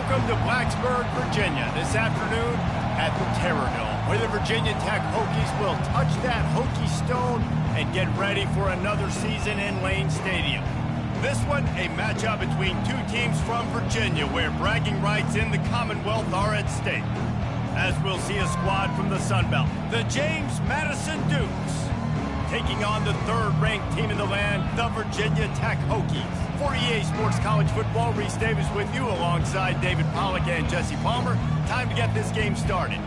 Welcome to Blacksburg, Virginia, this afternoon at the Terrordome, where the Virginia Tech Hokies will touch that Hokie stone and get ready for another season in Lane Stadium. This one, a matchup between two teams from Virginia, where bragging rights in the Commonwealth are at stake. As we'll see a squad from the Sun Belt, the James Madison Dukes, taking on the third-ranked team in the land, the Virginia Tech Hokies. For EA Sports College Football, Reese Davis with you alongside David Pollack and Jesse Palmer. Time to get this game started.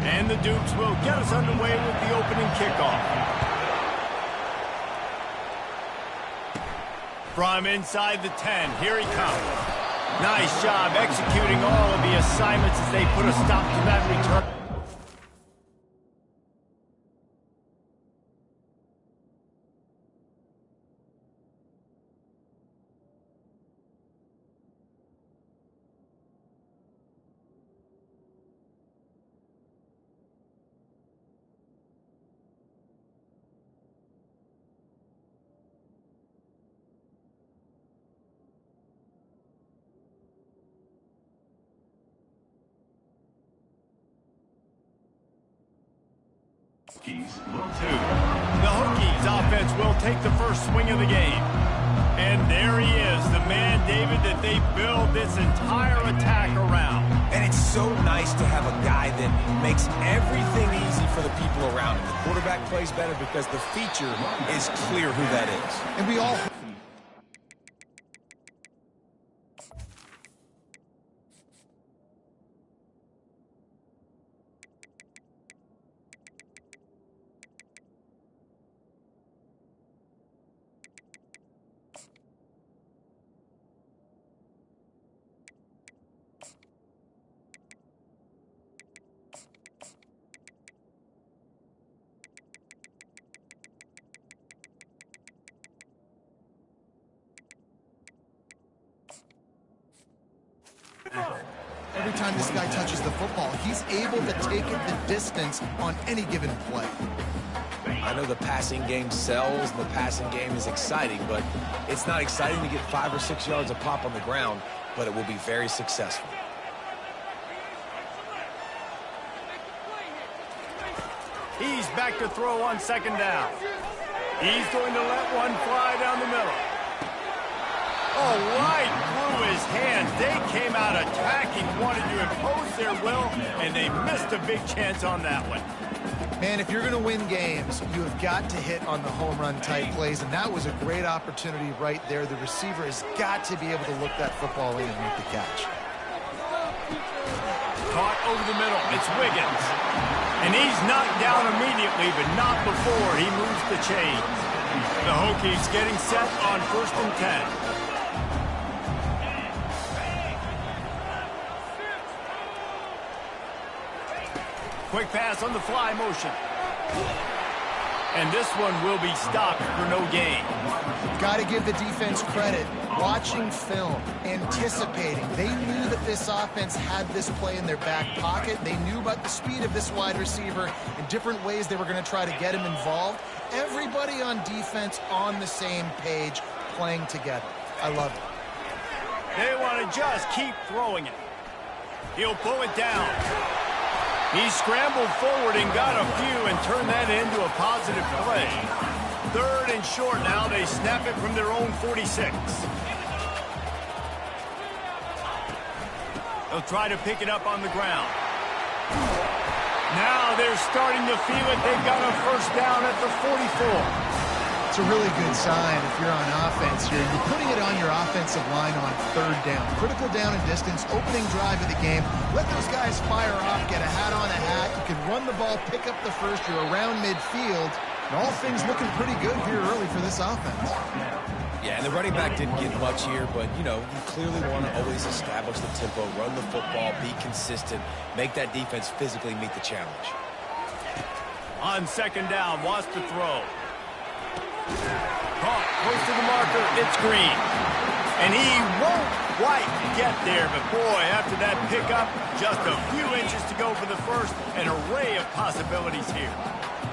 And the Dukes will get us underway with the opening kickoff. From inside the 10, here he comes. Nice job executing all of the assignments as they put a stop to that return. The Hokies offense will take the first swing of the game. And there he is, the man, David, that they build this entire attack around. And it's so nice to have a guy that makes everything easy for the people around him. The quarterback plays better because the feature is clear who that is. And we all... Every time this guy touches the football, he's able to take it the distance on any given play. I know the passing game sells and the passing game is exciting, but it's not exciting to get 5 or 6 yards a pop on the ground, but it will be very successful. He's back to throw on second down. He's going to let one fly down the middle. Oh, right through his hands. They came out attacking, wanted to impose their will, and they missed a big chance on that one. Man, if you're going to win games, you have got to hit on the home run type plays, and that was a great opportunity right there. The receiver has got to be able to look that football in and make the catch. Caught over the middle. It's Wiggins. And he's knocked down immediately, but not before he moves the chains. The Hokies getting set on 1st and 10. Quick pass on the fly motion. And this one will be stopped for no gain. Got to give the defense credit. Watching film, anticipating. They knew that this offense had this play in their back pocket. They knew about the speed of this wide receiver in different ways they were going to try to get him involved. Everybody on defense on the same page, playing together. I love it. They want to just keep throwing it. He'll pull it down. He scrambled forward and got a few and turned that into a positive play. 3rd and short now. They snap it from their own 46. They'll try to pick it up on the ground. Now they're starting to feel it. They've got a first down at the 44. It's a really good sign if you're on offense here. You're putting it on your offensive line on 3rd down. Critical down and distance, opening drive of the game. Let those guys fire off, get a hat on a hat. You can run the ball, pick up the first. You're around midfield. And all things looking pretty good here early for this offense. Yeah, and the running back didn't get much here, but, you know, you clearly want to always establish the tempo, run the football, be consistent, make that defense physically meet the challenge. On 2nd down, wants to throw. Caught close to the marker. It's Green. And he won't quite get there, but boy, after that pickup, just a few inches to go for the first. An array of possibilities here.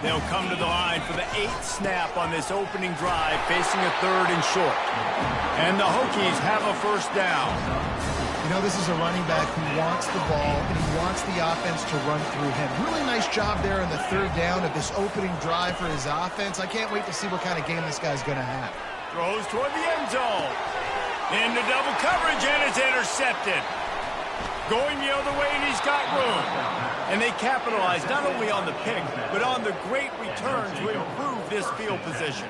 They'll come to the line for the 8th snap on this opening drive, facing a 3rd and short. And the Hokies have a first down. You know, this is a running back who wants the ball, and he wants the offense to run through him. Really nice job there on the 3rd down of this opening drive for his offense. I can't wait to see what kind of game this guy's going to have. Throws toward the end zone. Into double coverage, and it's intercepted. Going the other way, and he's got room. And they capitalize not only on the pick, but on the great return to improve this field position.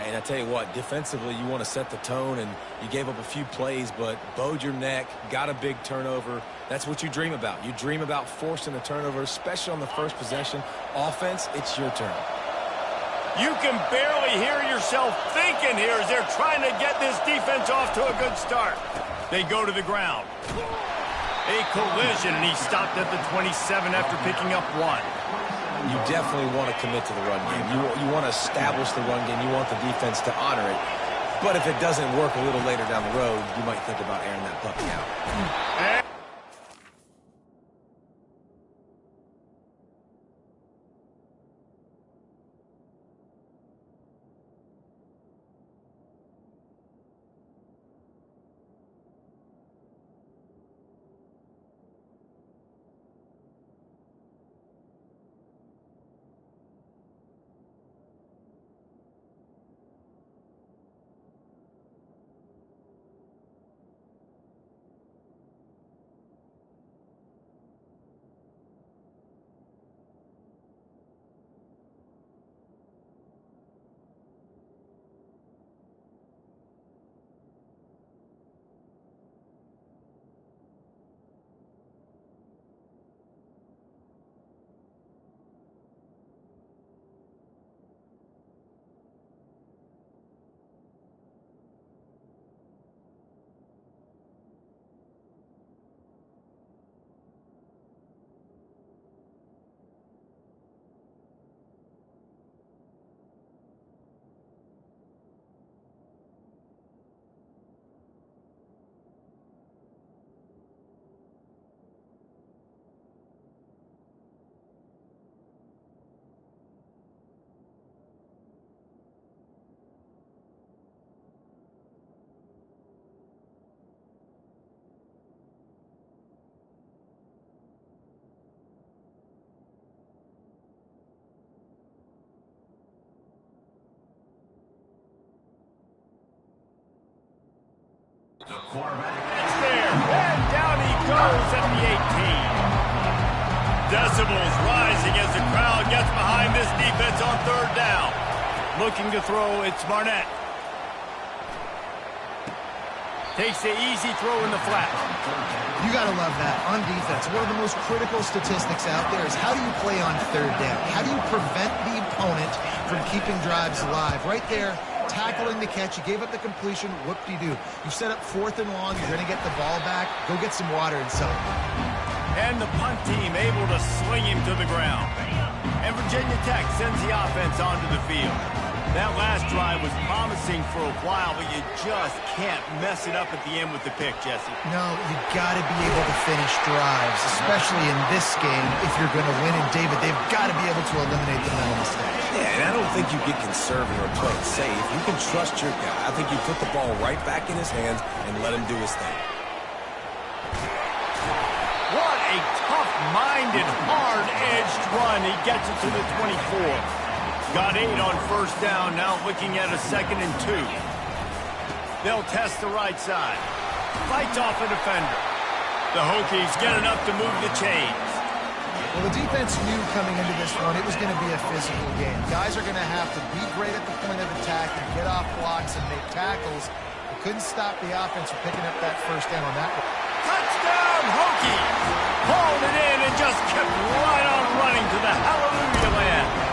And I tell you what, defensively, you want to set the tone, and you gave up a few plays, but bowed your neck, got a big turnover. That's what you dream about. You dream about forcing a turnover, especially on the first possession. Offense, it's your turn. You can barely hear yourself thinking here as they're trying to get this defense off to a good start. They go to the ground. A collision, and he stopped at the 27 after picking up 1. You definitely want to commit to the run game. You want to establish the run game. You want the defense to honor it. But if it doesn't work a little later down the road, you might think about airing that puppy out. It's there, and down he goes at the 18. Decibels rising as the crowd gets behind this defense on 3rd down. Looking to throw, it's Barnett. Takes the easy throw in the flat. You got to love that on defense. One of the most critical statistics out there is how do you play on 3rd down? How do you prevent the opponent from keeping drives alive? Right there, tackling the catch. You gave up the completion. Whoop-de-doo. You set up 4th and long. You're going to get the ball back. Go get some water and something. And the punt team able to sling him to the ground. And Virginia Tech sends the offense onto the field. That last drive was promising for a while, but you just can't mess it up at the end with the pick, Jesse. No, you got to be able to finish drives, especially in this game if you're going to win. And, David, they've got to be able to eliminate the mental mistakes. Yeah, and I don't think you get conservative or play it safe. You can trust your guy. I think you put the ball right back in his hands and let him do his thing. What a tough-minded, hard-edged run. He gets it to the 24. Got 8 on 1st down, now looking at a 2nd and 2. They'll test the right side. Fights off a defender. The Hokies get enough to move the chains. Well, the defense knew coming into this one it was going to be a physical game. Guys are going to have to be great at the point of attack and get off blocks and make tackles. They couldn't stop the offense from picking up that 1st down on that one. Touchdown, Hokies! Hauled it in and just kept right on running to the hallelujah land.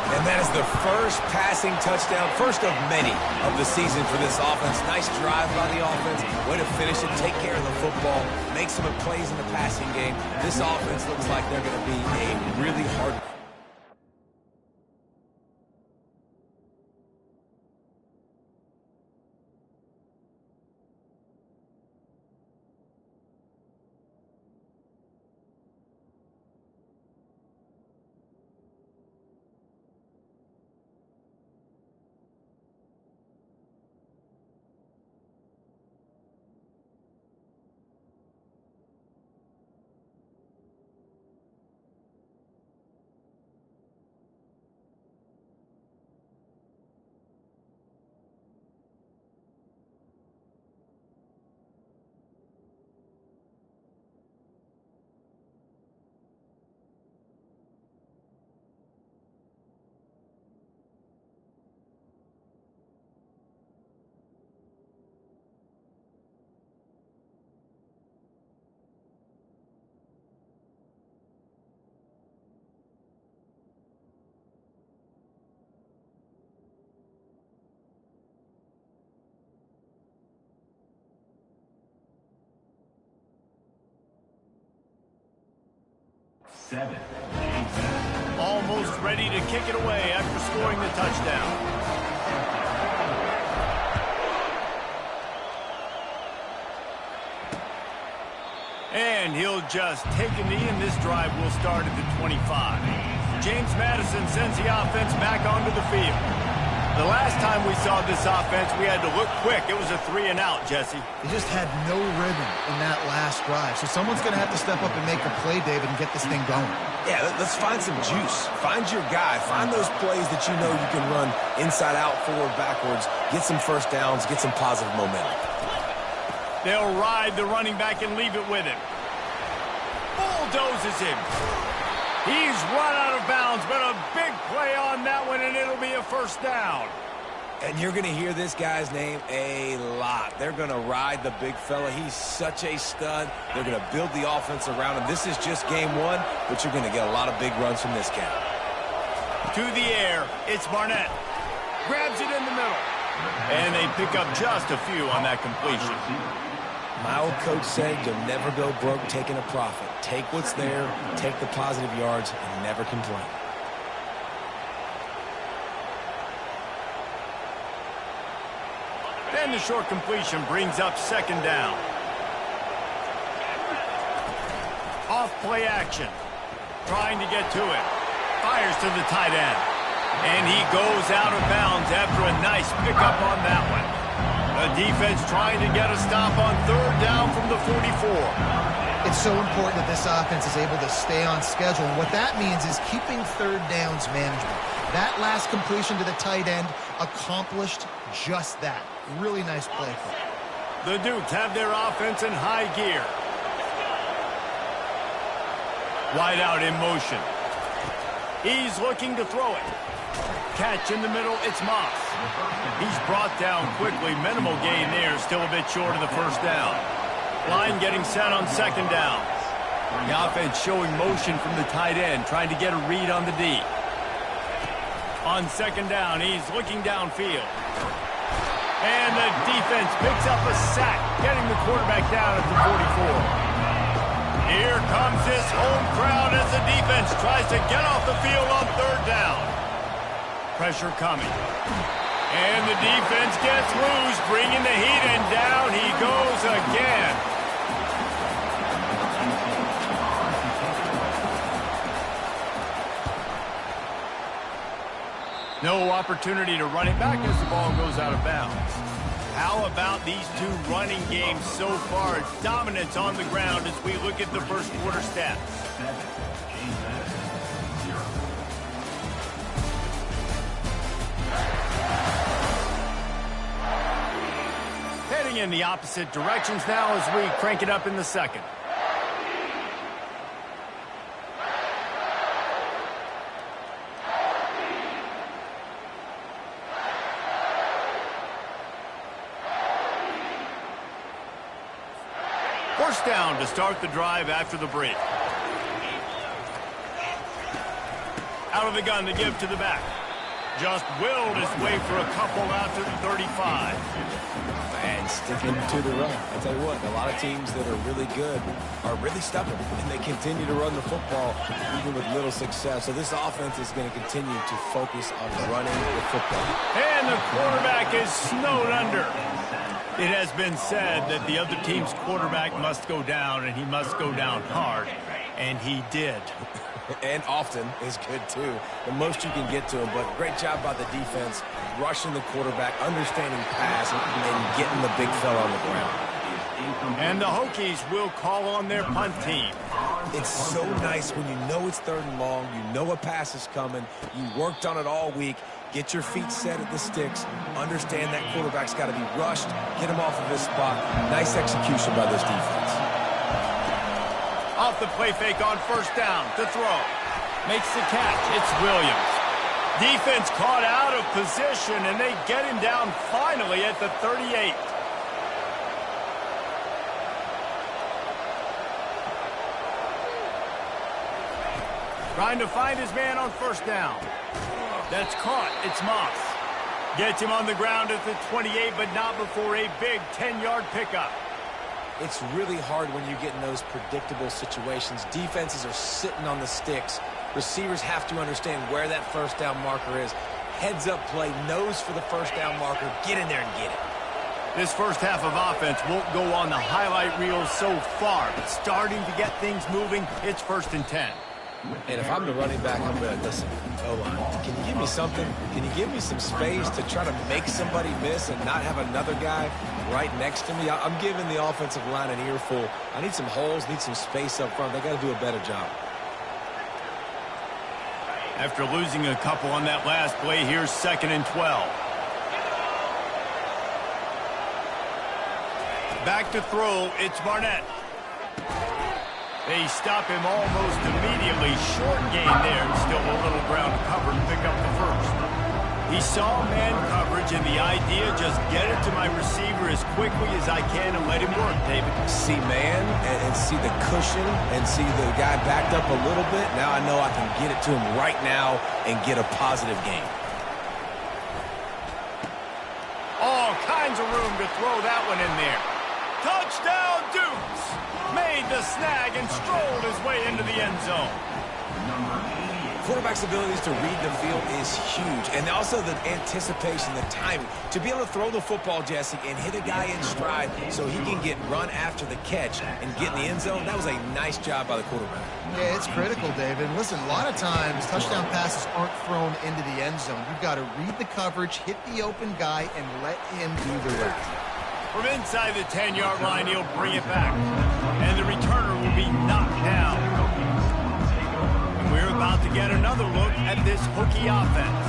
And that is the first passing touchdown, first of many of the season for this offense. Nice drive by the offense. Way to finish it, take care of the football, make some plays in the passing game. This offense looks like they're going to be a really hard Almost ready to kick it away after scoring the touchdown. And he'll just take a knee, and this drive will start at the 25. James Madison sends the offense back onto the field. The last time we saw this offense, we had to look quick. It was a 3-and-out, Jesse. They just had no rhythm in that last drive. So someone's going to have to step up and make a play, David, and get this thing going. Yeah, let's find some juice. Find your guy. Find those plays that you know you can run inside out, forward, backwards. Get some first downs. Get some positive momentum. They'll ride the running back and leave it with him. Bulldozes him. He's run out of bounds, but a big play on that one, and it'll be a first down. And you're going to hear this guy's name a lot. They're going to ride the big fella. He's such a stud. They're going to build the offense around him. This is just game one, but you're going to get a lot of big runs from this cat. To the air, it's Barnett. Grabs it in the middle. And they pick up just a few on that completion. My old coach said you'll never go broke taking a profit. Take what's there, take the positive yards, and never complain. Then the short completion brings up second down. Off play action. Trying to get to it. Fires to the tight end. And he goes out of bounds after a nice pickup on that one. The defense trying to get a stop on third down from the 44. It's so important that this offense is able to stay on schedule. And what that means is keeping third downs management. That last completion to the tight end accomplished just that. Really nice play for him. The Dukes have their offense in high gear. Wide out in motion. He's looking to throw it. Catch in the middle, it's Moss. He's brought down quickly. Minimal gain there, still a bit short of the first down. Line getting set on second down. The offense showing motion from the tight end, trying to get a read on the D. On second down, he's looking downfield. And the defense picks up a sack, getting the quarterback down at the 44. Here comes this home crowd as the defense tries to get off the field on third down. Pressure coming. And the defense gets loose, bringing the heat, and down he goes again. No opportunity to run it back as the ball goes out of bounds. How about these two running games so far? Dominance on the ground as we look at the first quarter stats. Heading in the opposite directions now as we crank it up in the second. First down to start the drive after the break. Out of the gun to give to the back. Just willed his way for a couple out to the 35. And sticking to the run. I tell you what, a lot of teams that are really good are really stubborn, and they continue to run the football even with little success. So this offense is going to continue to focus on running the football. And the quarterback is snowed under. It has been said that the other team's quarterback must go down, and he must go down hard. And he did. And often is good, too. The most you can get to him, but great job by the defense, rushing the quarterback, understanding pass, and getting the big fella on the ground. And the Hokies will call on their punt team. It's so nice when you know it's third and long, you know a pass is coming, you worked on it all week, get your feet set at the sticks, understand that quarterback's got to be rushed, get him off of his spot. Nice execution by this defense. Off the play fake on first down to throw. Makes the catch. It's Williams. Defense caught out of position, and they get him down finally at the 38. Trying to find his man on first down. That's caught. It's Moss. Gets him on the ground at the 28, but not before a big 10-yard pickup. It's really hard when you get in those predictable situations. Defenses are sitting on the sticks. Receivers have to understand where that first down marker is. Heads up play, nose for the first down marker. Get in there and get it. This first half of offense won't go on the highlight reel so far, but starting to get things moving, it's 1st and 10. And if I'm the running back, I'm going to listen. O-line, can you give me something? Can you give me some space to try to make somebody miss and not have another guy right next to me? I'm giving the offensive line an earful. I need some holes, need some space up front. They got to do a better job. After losing a couple on that last play, here's 2nd and 12. Back to throw, it's Barnett. They stop him almost immediately. Short gain there. Still a little ground to cover to pick up the first. He saw man coverage, and the idea, just get it to my receiver as quickly as I can and let him work, David. See man and see the cushion and see the guy backed up a little bit. Now I know I can get it to him right now and get a positive gain. All kinds of room to throw that one in there. Touchdown, Dukes! Made the snag and strolled his way into the end zone. Quarterback's abilities to read the field is huge, and also the anticipation, the timing. To be able to throw the football, Jesse, and hit a guy in stride so he can get run after the catch and get in the end zone, that was a nice job by the quarterback. Yeah, it's critical, David. Listen, a lot of times touchdown passes aren't thrown into the end zone. You've got to read the coverage, hit the open guy, and let him do the rest. From inside the 10-yard line, he'll bring it back. And the returner will be knocked down. And we're about to get another look at this Hokie offense.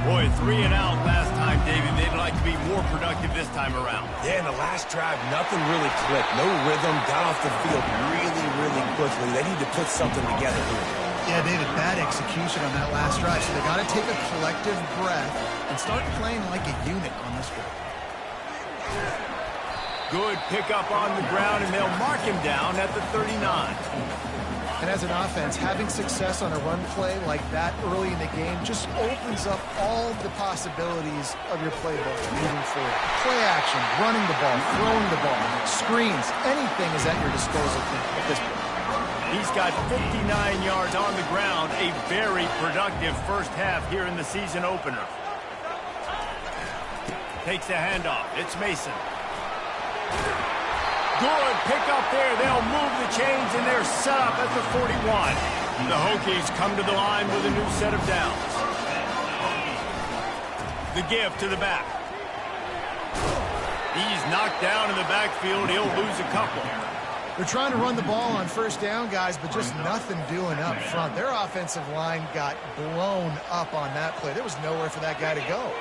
Boy, 3 and out last time, David. They'd like to be more productive this time around. Yeah, in the last drive, nothing really clicked. No rhythm, got off the field really, really quickly. They need to put something together here. Yeah, David, bad execution on that last drive. So they got to take a collective breath and start playing like a unit on this one. Good pickup on the ground, and they'll mark him down at the 39. And as an offense, having success on a run play like that early in the game just opens up all the possibilities of your playbook moving forward. Play action, running the ball, throwing the ball, screens, anything is at your disposal at this point. He's got 59 yards on the ground, a very productive first half here in the season opener. Takes the handoff. It's Mason. Good pick up there. They'll move the chains, and they're set up at the 41. The Hokies come to the line with a new set of downs. The give to the back. He's knocked down in the backfield. He'll lose a couple. They're trying to run the ball on first down, guys, but just nothing doing up front. Their offensive line got blown up on that play. There was nowhere for that guy to go.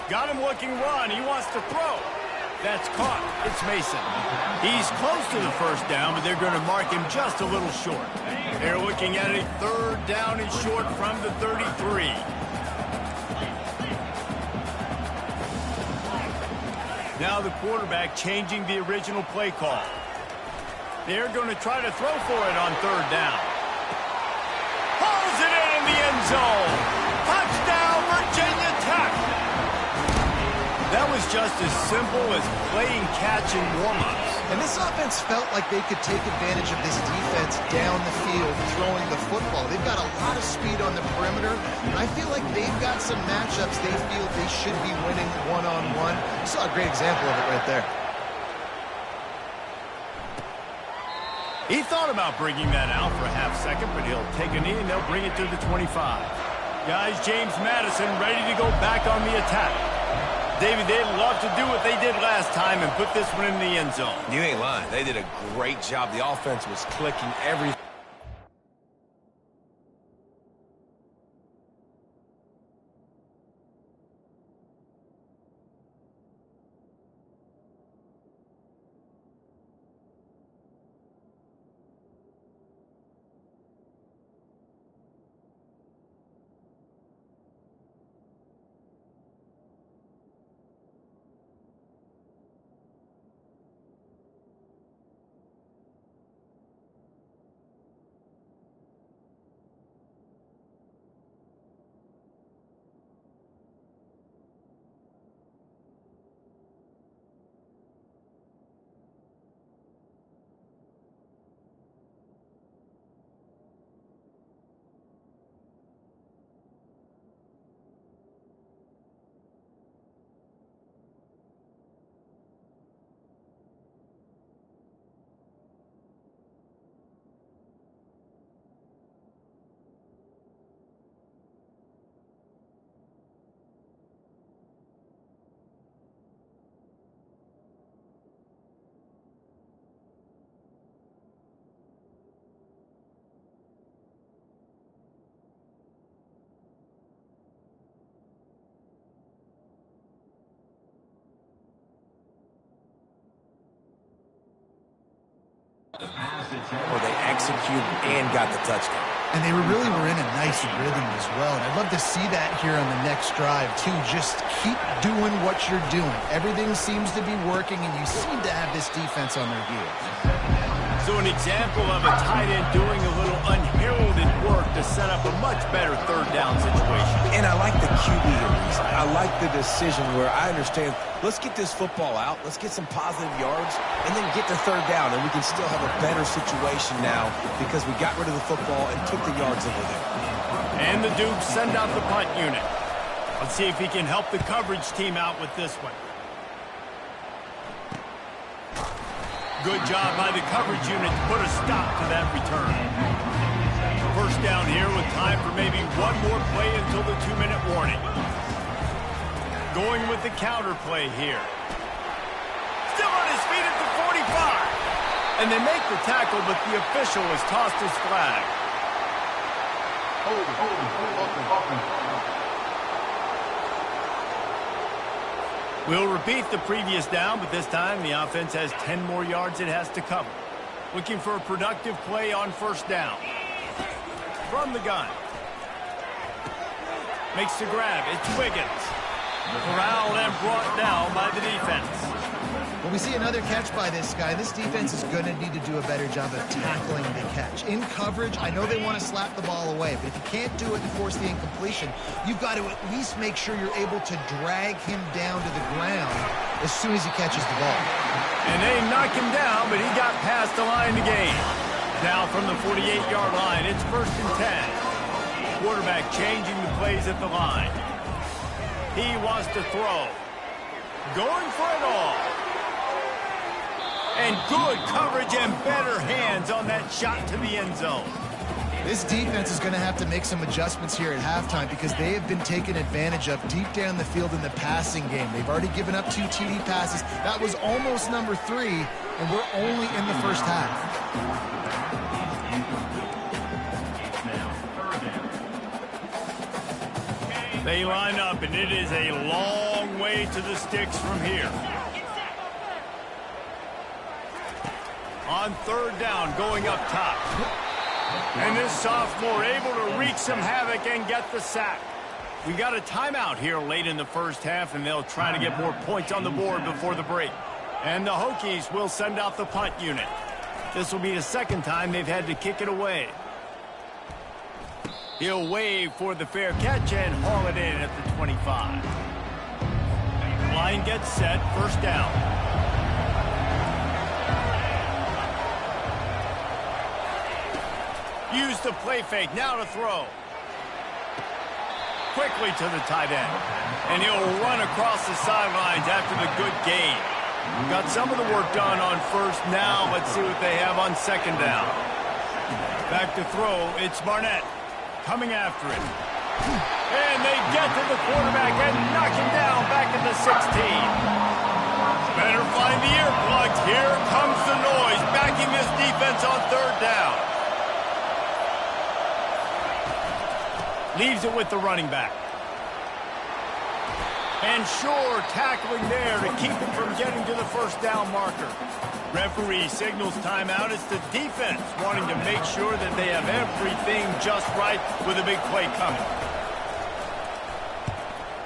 Got him looking run. He wants to throw. That's caught. It's Mason. He's close to the first down, but they're going to mark him just a little short. They're looking at a 3rd down and short from the 33. Now the quarterback changing the original play call. They're going to try to throw for it on 3rd down. Pulls it in the end zone. Touchdown, Virginia Tech. That was just as simple as playing catch in warm-ups. And this offense felt like they could take advantage of this defense down the field throwing the football. They've got a lot of speed on the perimeter, and I feel like they've got some matchups they feel they should be winning one-on-one. Saw a great example of it right there. He thought about bringing that out for a half second, but he'll take a knee and they'll bring it to the 25. Guys, James Madison ready to go back on the attack. David, they'd love to do what they did last time and put this one in the end zone. You ain't lying. They did a great job. The offense was clicking everything. where they executed and got the touchdown. And they really were in a nice rhythm as well. And I'd love to see that here on the next drive, too. Just keep doing what you're doing. Everything seems to be working, and you seem to have this defense on their heels. So an example of a tight end doing a little unheralded work to set up a much better third down situation. And I like the QB release. I like the decision where I understand, let's get this football out, let's get some positive yards, and then get to third down, and we can still have a better situation now because we got rid of the football and took the yards over there. And the Dukes send out the punt unit. Let's see if he can help the coverage team out with this one. Good job by the coverage unit to put a stop to that return. First down here with time for maybe one more play until the 2-minute warning. Going with the counter play here. Still on his feet at the 45. And they make the tackle, but the official has tossed his flag. We'll repeat the previous down, but this time the offense has 10 more yards it has to cover. Looking for a productive play on first down. From the gun. Makes the grab. It's Wiggins. Corralled and brought down by the defense. When we see another catch by this guy, this defense is going to need to do a better job of tackling the catch. In coverage, I know they want to slap the ball away, but if you can't do it and force the incompletion, you've got to at least make sure you're able to drag him down to the ground as soon as he catches the ball. And they knock him down, but he got past the line to gain. Now from the 48-yard line, it's 1st and 10. Quarterback changing the plays at the line. He wants to throw. Going for it all. And good coverage and better hands on that shot to the end zone. This defense is going to have to make some adjustments here at halftime because they have been taken advantage of deep down the field in the passing game. They've already given up 2 TD passes. That was almost number 3, and we're only in the first half. They line up, and it is a long way to the sticks from here. On 3rd down, going up top. And this sophomore able to wreak some havoc and get the sack. We got a timeout here late in the first half, and they'll try to get more points on the board before the break. And the Hokies will send out the punt unit. This will be the second time they've had to kick it away. He'll wave for the fair catch and haul it in at the 25. Line gets set, 1st down. Use the play fake, now to throw. Quickly to the tight end. And he'll run across the sidelines after the good gain. Got some of the work done on 1st. Now let's see what they have on 2nd down. Back to throw, it's Barnett. Coming after it. And they get to the quarterback and knock him down back at the 16. Better find the earplugs. Here comes the noise, backing this defense on 3rd down. Leaves it with the running back. And sure, tackling there to keep him from getting to the 1st down marker. Referee signals timeout. It's the defense wanting to make sure that they have everything just right with a big play coming.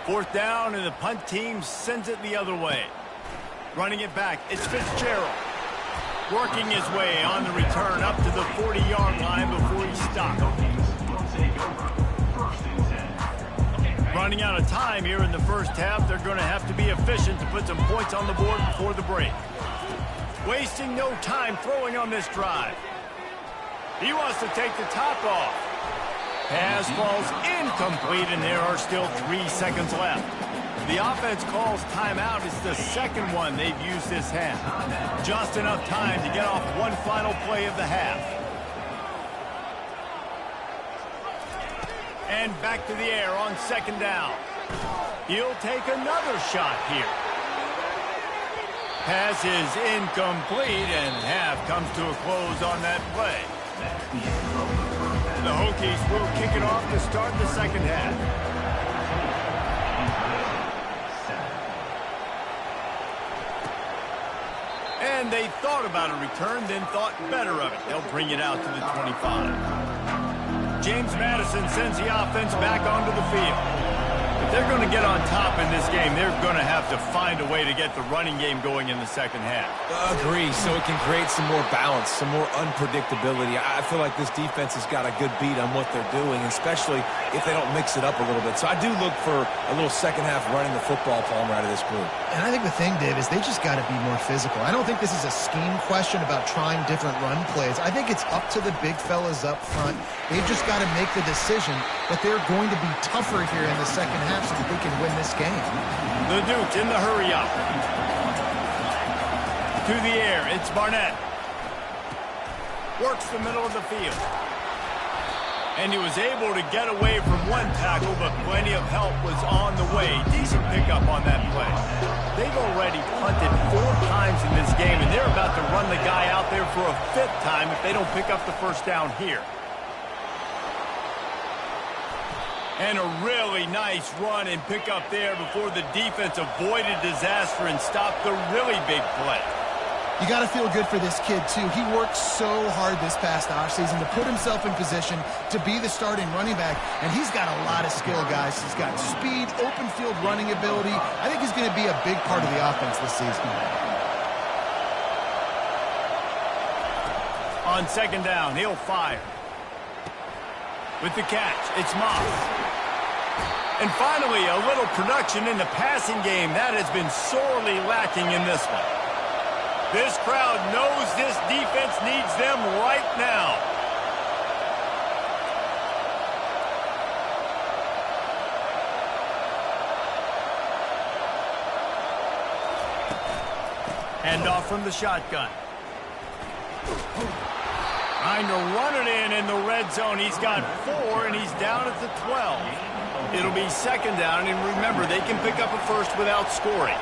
4th down, and the punt team sends it the other way. Running it back, it's Fitzgerald. Working his way on the return up to the 40-yard line before he stopped. Running out of time here in the first half. They're going to have to be efficient to put some points on the board before the break. Wasting no time throwing on this drive. He wants to take the top off. Pass falls incomplete, and there are still 3 seconds left. The offense calls timeout. It's the second one they've used this half. Just enough time to get off one final play of the half. And back to the air on 2nd down. He'll take another shot here. Pass is incomplete, and half comes to a close on that play. The Hokies will kick it off to start the 2nd half. And they thought about a return, then thought better of it. They'll bring it out to the 25. James Madison sends the offense back onto the field. If they're going to get on top in this game, they're going to have to find a way to get the running game going in the second half. Agree, so it can create some more balance, some more unpredictability. I feel like this defense has got a good beat on what they're doing, especially if they don't mix it up a little bit. So I do look for a little second half running the football, Palmer, out of this group. And I think the thing, Dave, is they just got to be more physical. I don't think this is a scheme question about trying different run plays. I think it's up to the big fellas up front. They've just got to make the decision that they're going to be tougher here in the second half so that they can win this game. The Duke in the hurry up. To the air, it's Barnett. Works the middle of the field. And he was able to get away from one tackle, but plenty of help was on the way. Decent pickup on that play. They've already punted 4 times in this game, and they're about to run the guy out there for a 5th time if they don't pick up the first down here. And a really nice run and pick up there before the defense avoided disaster and stopped the really big play. You got to feel good for this kid, too. He worked so hard this past offseason to put himself in position to be the starting running back, and he's got a lot of skill, guys. He's got speed, open field running ability. I think he's going to be a big part of the offense this season. On second down, he'll fire. With the catch, it's Moss. And finally, a little production in the passing game. That has been sorely lacking in this one. This crowd knows this defense needs them right now. Hand off from the shotgun. Trying to run it in the red zone. He's got 4, and he's down at the 12. It'll be second down, and remember, they can pick up a first without scoring.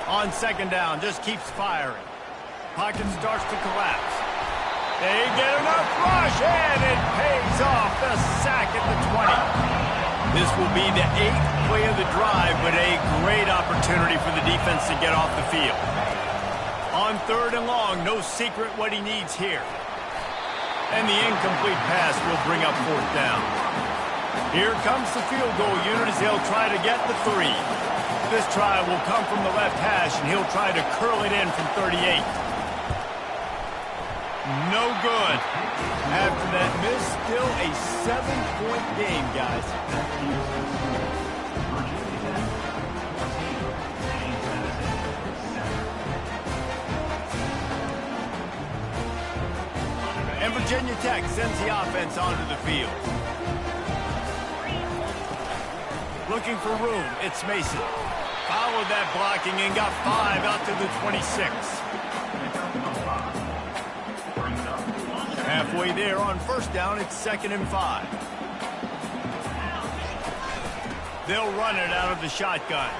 On second down, just keeps firing. Pocket starts to collapse. They get enough rush, and it pays off. The sack at the 20. This will be the 8th play of the drive, but a great opportunity for the defense to get off the field. On third and long, no secret what he needs here. And the incomplete pass will bring up 4th down. Here comes the field goal unit as they'll try to get the 3. This try will come from the left hash, and he'll try to curl it in from 38. No good. After that miss, still a 7-point game, guys. And Virginia Tech sends the offense onto the field. Looking for room, it's Mason. Followed that blocking and got 5 out to the 26. Halfway there on first down, it's 2nd and 5. They'll run it out of the shotgun.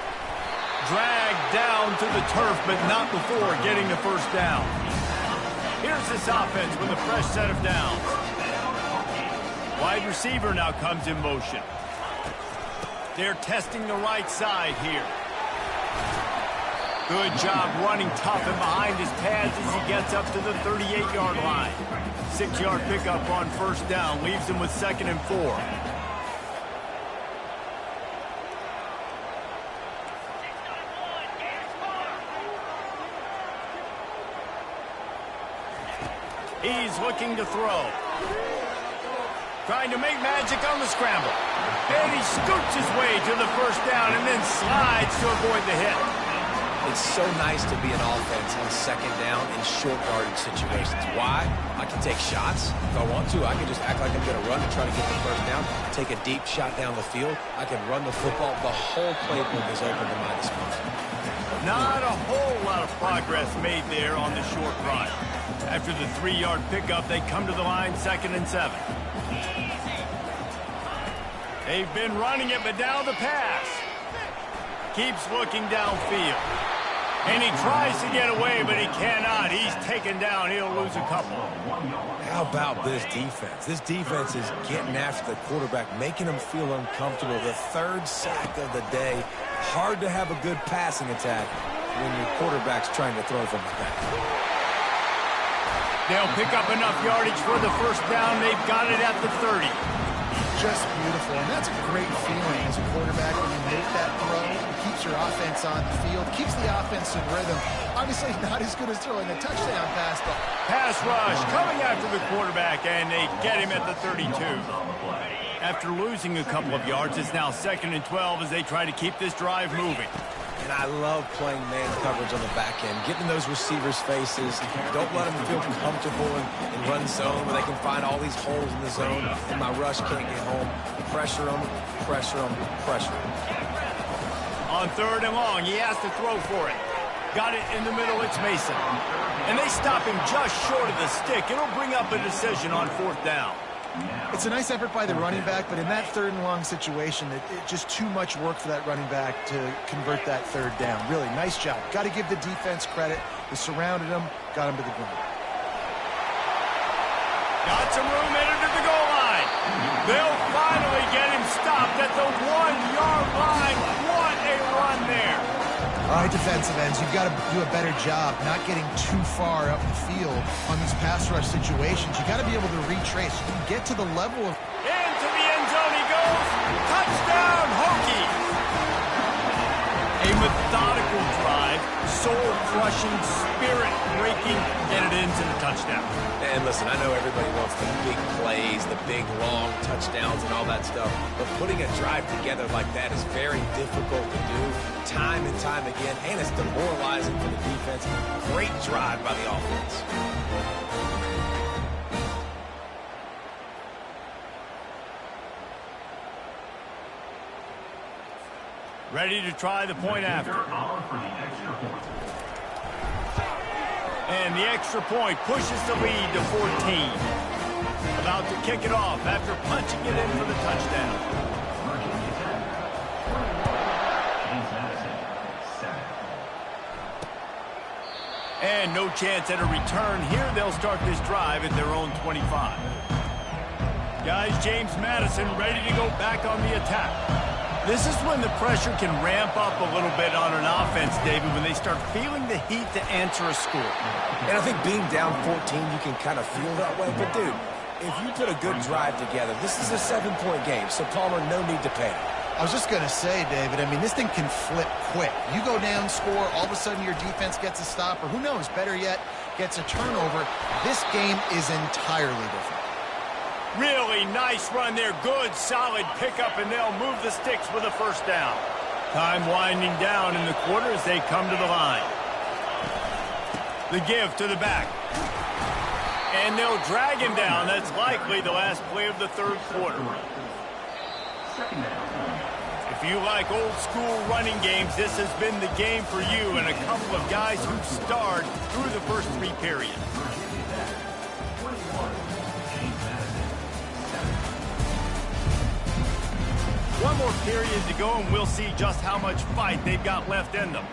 Dragged down to the turf, but not before getting the first down. Here's this offense with a fresh set of downs. Wide receiver now comes in motion. They're testing the right side here. Good job running tough and behind his pads as he gets up to the 38-yard line. 6-yard pickup on first down leaves him with 2nd and 4. He's looking to throw. Trying to make magic on the scramble. And he scoots his way to the first down and then slides to avoid the hit. It's so nice to be an offense on second down in short yardage situations. Why? I can take shots if I want to. I can just act like I'm going to run and try to get the first down, take a deep shot down the field. I can run the football. The whole playbook is open to my disposal. Not a whole lot of progress made there on the short run. After the 3-yard pickup, they come to the line 2nd and 7. They've been running it, but now the pass. Keeps looking downfield. And he tries to get away, but he cannot. He's taken down. He'll lose a couple. How about this defense? This defense is getting after the quarterback, making him feel uncomfortable. The third sack of the day. Hard to have a good passing attack when your quarterback's trying to throw from the back. They'll pick up enough yardage for the first down. They've got it at the 30. Just beautiful, and that's a great feeling as a quarterback when you make that throw. It keeps your offense on the field, keeps the offense in rhythm. Obviously not as good as throwing a touchdown pass, but pass rush coming after the quarterback, and they get him at the 32. After losing a couple of yards, it's now 2nd and 12 as they try to keep this drive moving. And I love playing man coverage on the back end, getting those receivers' faces. Don't let them feel comfortable in run zone where they can find all these holes in the zone and my rush can't get home. Pressure them, pressure them, pressure them. On 3rd and long, he has to throw for it. Got it in the middle, it's Mason. And they stop him just short of the stick. It'll bring up a decision on 4th down. It's a nice effort by the running back, but in that 3rd and long situation, it just too much work for that running back to convert that 3rd down. Really, nice job. Got to give the defense credit. They surrounded him, got him to the ground. Got some room, entered to the goal line. They'll finally get him stopped at the 1-yard line. What a run there. All right, defensive ends, you've got to do a better job not getting too far up the field on these pass rush situations. You've got to be able to retrace. You can get to the level of... Into the end zone he goes. Touchdown, Hokies. A methodical drive, soul-crushing, spirit-breaking, and it ends in a touchdown. And listen, I know everybody wants the big plays, the big, long touchdowns and all that stuff, but putting a drive together like that is very difficult to do time and time again, and it's demoralizing for the defense. Great drive by the offense. Ready to try the point after. And the extra point pushes the lead to 14. About to kick it off after punching it in for the touchdown. And no chance at a return here. They'll start this drive at their own 25. Guys, James Madison ready to go back on the attack. This is when the pressure can ramp up a little bit on an offense, David, when they start feeling the heat to answer a score. And I think being down 14, you can kind of feel that way. But, dude, if you put a good drive together, this is a 7-point game, so Palmer, no need to panic. I was just going to say, David, I mean, this thing can flip quick. You go down, score, all of a sudden your defense gets a stop, or who knows, better yet, gets a turnover. This game is entirely different. Really nice run there. Good, solid pickup, and they'll move the sticks with a first down. Time winding down in the quarter as they come to the line. The give to the back. And they'll drag him down. That's likely the last play of the 3rd quarter. If you like old-school running games, this has been the game for you and a couple of guys who starred through the first 3 periods. One more period to go, and we'll see just how much fight they've got left in them.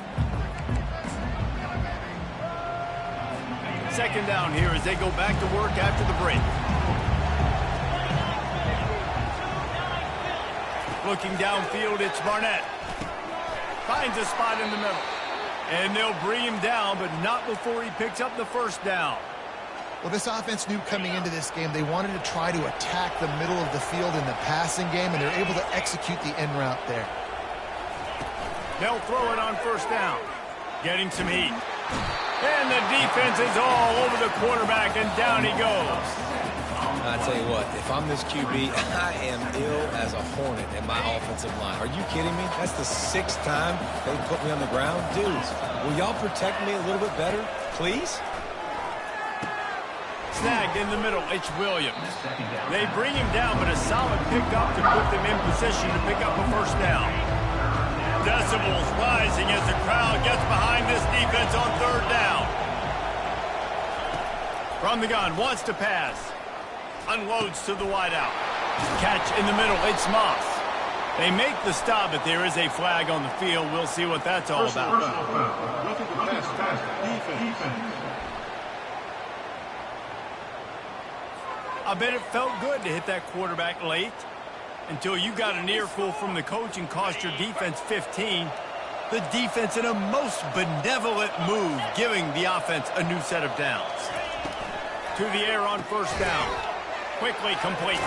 2nd down here as they go back to work after the break. Looking downfield, it's Barnett. Finds a spot in the middle. And they'll bring him down, but not before he picks up the first down. Well, this offense knew coming into this game they wanted to try to attack the middle of the field in the passing game, and they're able to execute the end route there. They'll throw it on first down. Getting some heat. And the defense is all over the quarterback, and down he goes. I tell you what, if I'm this QB, I am ill as a hornet in my offensive line. Are you kidding me? That's the 6th time they put me on the ground. Dudes, will y'all protect me a little bit better, please? Snagged in the middle, it's Williams. They bring him down, but a solid pickup to put them in position to pick up a first down. Decibels rising as the crowd gets behind this defense on 3rd down. From the gun, wants to pass. Unloads to the wideout. Catch in the middle, it's Moss. They make the stop, but there is a flag on the field. We'll see what that's all about. I bet it felt good to hit that quarterback late until you got an earful from the coach and cost your defense 15. The defense in a most benevolent move, giving the offense a new set of downs. To the air on first down. Quickly complete.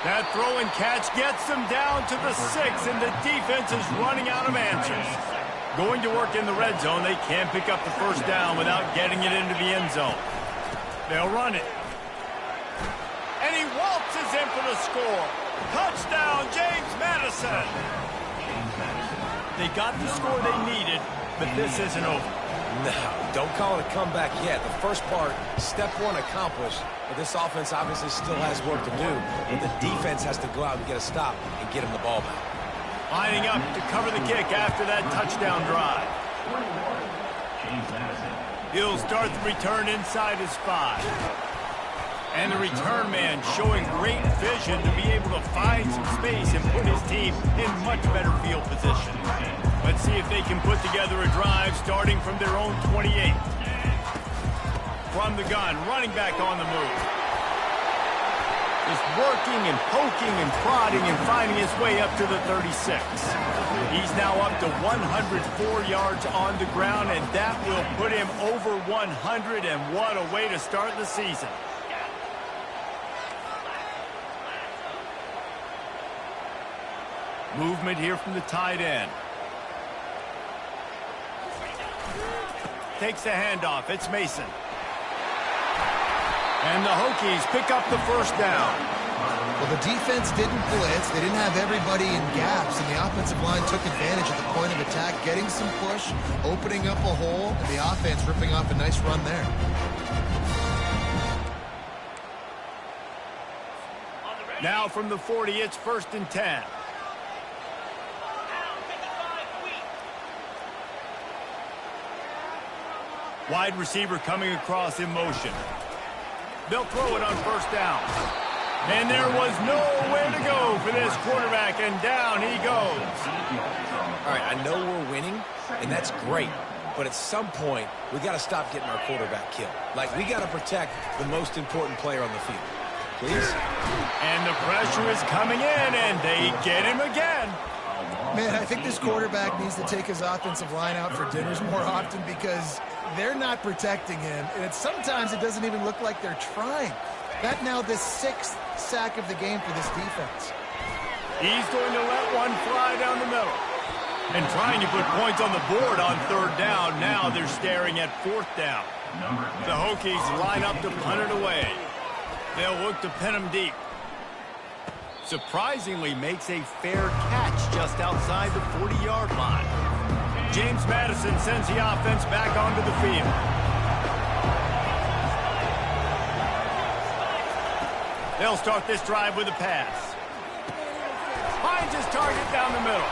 That throw and catch gets them down to the 6, and the defense is running out of answers. Going to work in the red zone, they can't pick up the first down without getting it into the end zone. They'll run it. And he waltzes in for the score. Touchdown, James Madison. They got the score they needed, but this isn't over. No, don't call it a comeback yet. The first part, step one accomplished, but this offense obviously still has work to do. But the defense has to go out and get a stop and get him the ball back. Lining up to cover the kick after that touchdown drive. He'll start the return inside his 5. And the return man showing great vision to be able to find some space and put his team in much better field position. Let's see if they can put together a drive starting from their own 28. From the gun, running back on the move. Just working and poking and prodding and finding his way up to the 36. He's now up to 104 yards on the ground, and that will put him over 100, and what a way to start the season. Movement here from the tight end. Takes the handoff. It's Mason. And the Hokies pick up the first down. Well, the defense didn't blitz. They didn't have everybody in gaps, and the offensive line took advantage at the point of attack, getting some push, opening up a hole, and the offense ripping off a nice run there. Now from the 40, it's 1st and 10. Wide receiver coming across in motion. They'll throw it on first down. And there was nowhere to go for this quarterback, and down he goes. All right, I know we're winning, and that's great. But at some point, we got to stop getting our quarterback killed. Like, we got to protect the most important player on the field. Please? And the pressure is coming in, and they get him again. Man, I think this quarterback needs to take his offensive line out for dinners more often because they're not protecting him. And sometimes it doesn't even look like they're trying. That now the 6th sack of the game for this defense. He's going to let one fly down the middle. And trying to put points on the board on 3rd down. Now they're staring at 4th down. The Hokies line up to punt it away. They'll look to pin him deep. Surprisingly makes a fair catch just outside the 40-yard line. James Madison sends the offense back onto the field. They'll start this drive with a pass. Finds his target down the middle.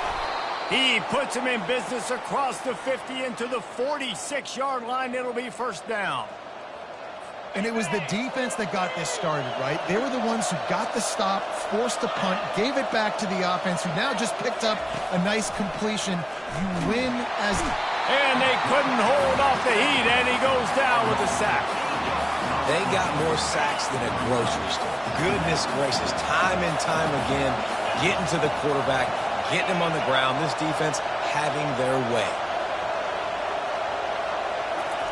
He puts him in business across the 50 into the 46-yard line. It'll be 1st down. And it was the defense that got this started, right? They were the ones who got the stop, forced the punt, gave it back to the offense, who now just picked up a nice completion. You win as... And they couldn't hold off the heat, and he goes down with a sack. They got more sacks than a grocery store. Goodness gracious, time and time again, getting to the quarterback, getting him on the ground. This defense having their way.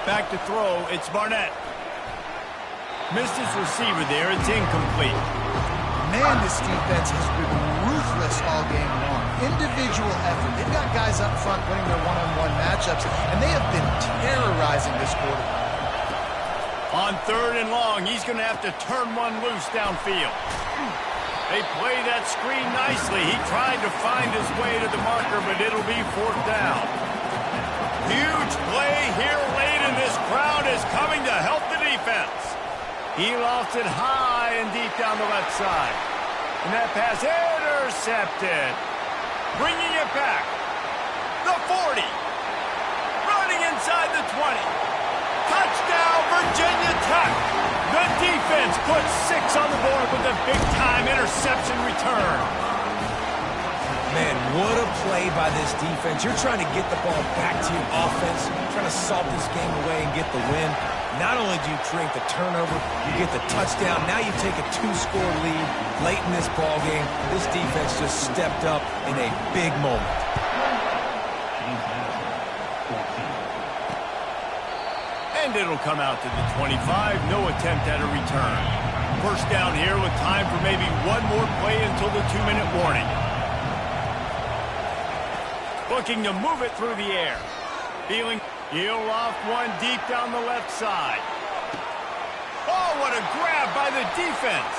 Back to throw, it's Barnett. Missed his receiver there. It's incomplete. Man, this defense has been ruthless all game long. Individual effort. They've got guys up front winning their one-on-one matchups, and they have been terrorizing this quarterback. On 3rd and long, he's going to have to turn one loose downfield. They play that screen nicely. He tried to find his way to the marker, but it'll be 4th down. Huge play here late, and this crowd is coming to help the defense. He lost it high and deep down the left side. And that pass intercepted. Bringing it back. The 40. Running inside the 20. Touchdown, Virginia Tech. The defense puts 6 on the board with a big-time interception return. What a play by this defense. You're trying to get the ball back to your offense, trying to salt this game away and get the win. Not only do you create the turnover, you get the touchdown. Now you take a 2-score lead late in this ball game. This defense just stepped up in a big moment. And it'll come out to the 25. No attempt at a return. First down here with time for maybe one more play until the 2-minute warning. Looking to move it through the air. He'll loft one deep down the left side. Oh, what a grab by the defense.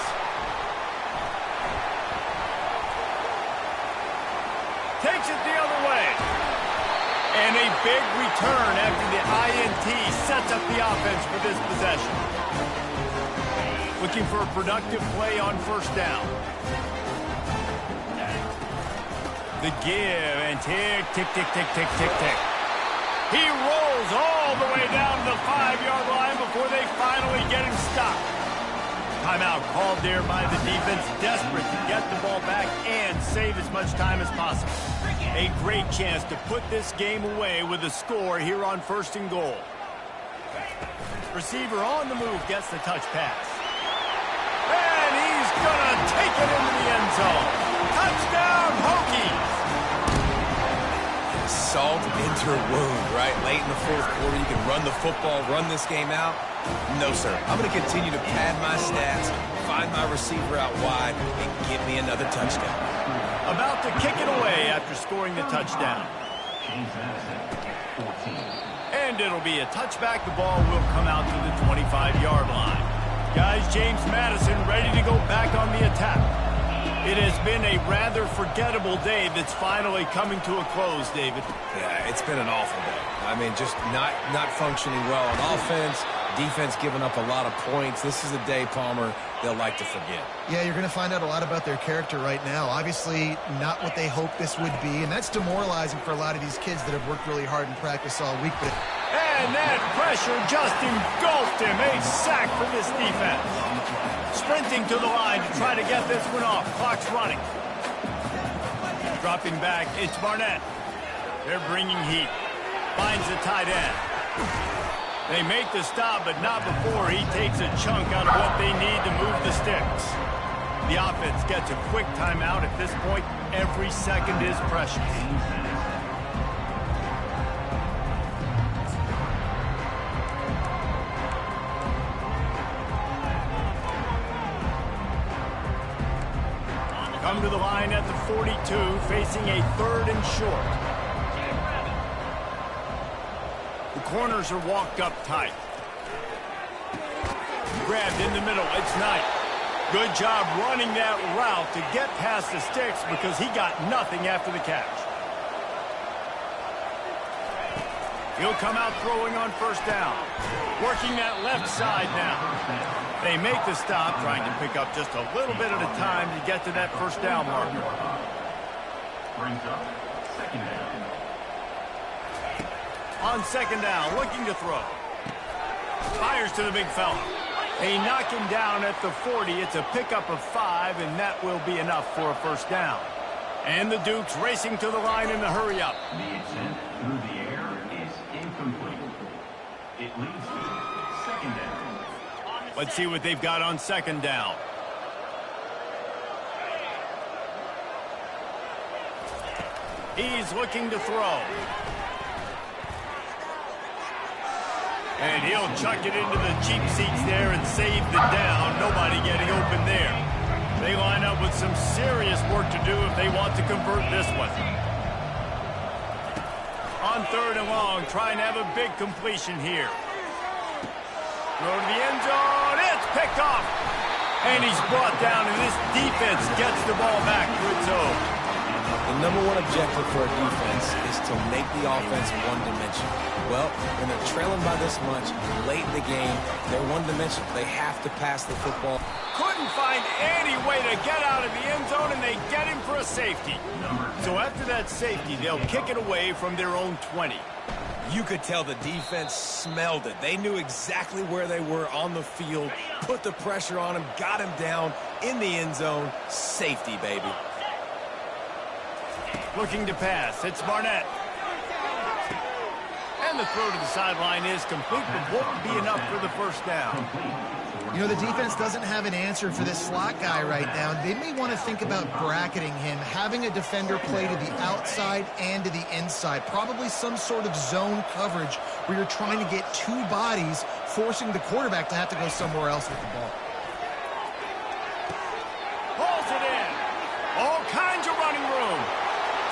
Takes it the other way. And a big return after the INT sets up the offense for this possession. Looking for a productive play on first down. The give and tick, tick, tick, tick, tick, tick, tick. He rolls all the way down to the 5-yard line before they finally get him stopped. Timeout called there by the defense, desperate to get the ball back and save as much time as possible. A great chance to put this game away with a score here on 1st and goal. Receiver on the move gets the touch pass. And he's going to take it into the end zone. Touchdown, Hokies! Salt into a wound, right? Late in the 4th quarter, you can run the football, run this game out. No, sir. I'm going to continue to pad my stats, find my receiver out wide, and give me another touchdown. About to kick it away after scoring the touchdown. And it'll be a touchback. The ball will come out to the 25-yard line. Guys, James Madison ready to go back on the attack. It has been a rather forgettable day that's finally coming to a close, David. Yeah, it's been an awful day. I mean, just not functioning well on offense, defense giving up a lot of points. This is a day, Palmer, they'll like to forget. Yeah, you're going to find out a lot about their character right now. Obviously, not what they hoped this would be, and that's demoralizing for a lot of these kids that have worked really hard in practice all week. But and that pressure just engulfed him. A sack for this defense. Sprinting to the line to try to get this one off. Clock's running. Dropping back, it's Barnett. They're bringing heat. Finds the tight end. They make the stop, but not before he takes a chunk out of what they need to move the sticks. The offense gets a quick timeout. At this point, every second is precious. Come to the line at the 42, facing a 3rd and short. The corners are walked up tight. Grabbed in the middle, it's Knight. Good job running that route to get past the sticks because he got nothing after the catch. He'll come out throwing on first down. Working that left side now. They make the stop, trying to pick up just a little bit at a time to get to that first down marker. Brings up second down. On second down, looking to throw. Fires to the big fella. They knock him down at the 40. It's a pickup of 5, and that will be enough for a first down. And the Dukes racing to the line in the hurry-up. The attempt through the air is incomplete. It leads to second down. Let's see what they've got on second down. He's looking to throw. And he'll chuck it into the cheap seats there and save the down. Nobody getting open there. They line up with some serious work to do if they want to convert this one. On 3rd and long, trying to have a big completion here. Throw to the end zone. It's picked off. And he's brought down, and this defense gets the ball back to its own. The number one objective for a defense is to make the offense one-dimensional. Well, when they're trailing by this much late in the game, they're one-dimensional. They have to pass the football. Couldn't find any way to get out of the end zone, and they get him for a safety. So after that safety, they'll kick it away from their own 20. You could tell the defense smelled it. They knew exactly where they were on the field, put the pressure on him, got him down in the end zone. Safety, baby. Looking to pass. It's Barnett. And the throw to the sideline is complete, but won't be enough for the first down. You know, the defense doesn't have an answer for this slot guy right now. They may want to think about bracketing him, having a defender play to the outside and to the inside. Probably some sort of zone coverage where you're trying to get two bodies, forcing the quarterback to have to go somewhere else with the ball. Pulls it in. All kinds of running room.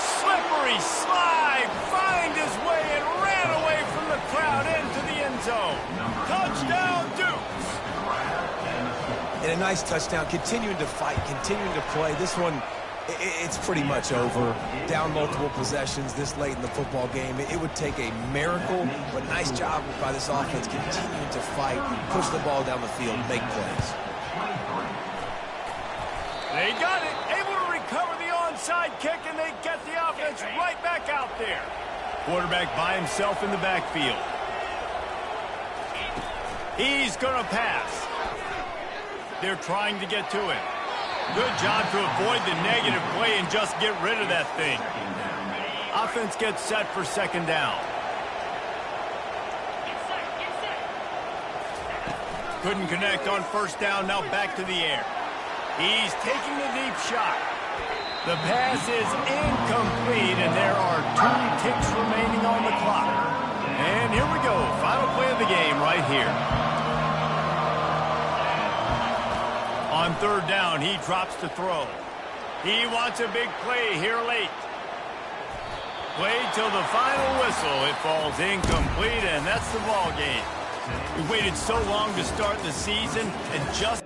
Slippery slide. Find his way and ran away from the crowd into the end zone. Touchdown, Dukes. And a nice touchdown, continuing to fight, continuing to play. This one, it's pretty much over. Down multiple possessions this late in the football game. It would take a miracle, but nice job by this offense continuing to fight, push the ball down the field, make plays. They got it. Able to recover the onside kick, and they get the offense right back out there. Quarterback by himself in the backfield. He's going to pass. They're trying to get to him. Good job to avoid the negative play and just get rid of that thing. Offense gets set for second down. Couldn't connect on first down, now back to the air. He's taking the deep shot. The pass is incomplete, and there are 2 ticks remaining on the clock. And here we go, final play of the game right here. On third down, he drops to throw. He wants a big play here late. Played till the final whistle. It falls incomplete, and that's the ball game. We waited so long to start the season, and just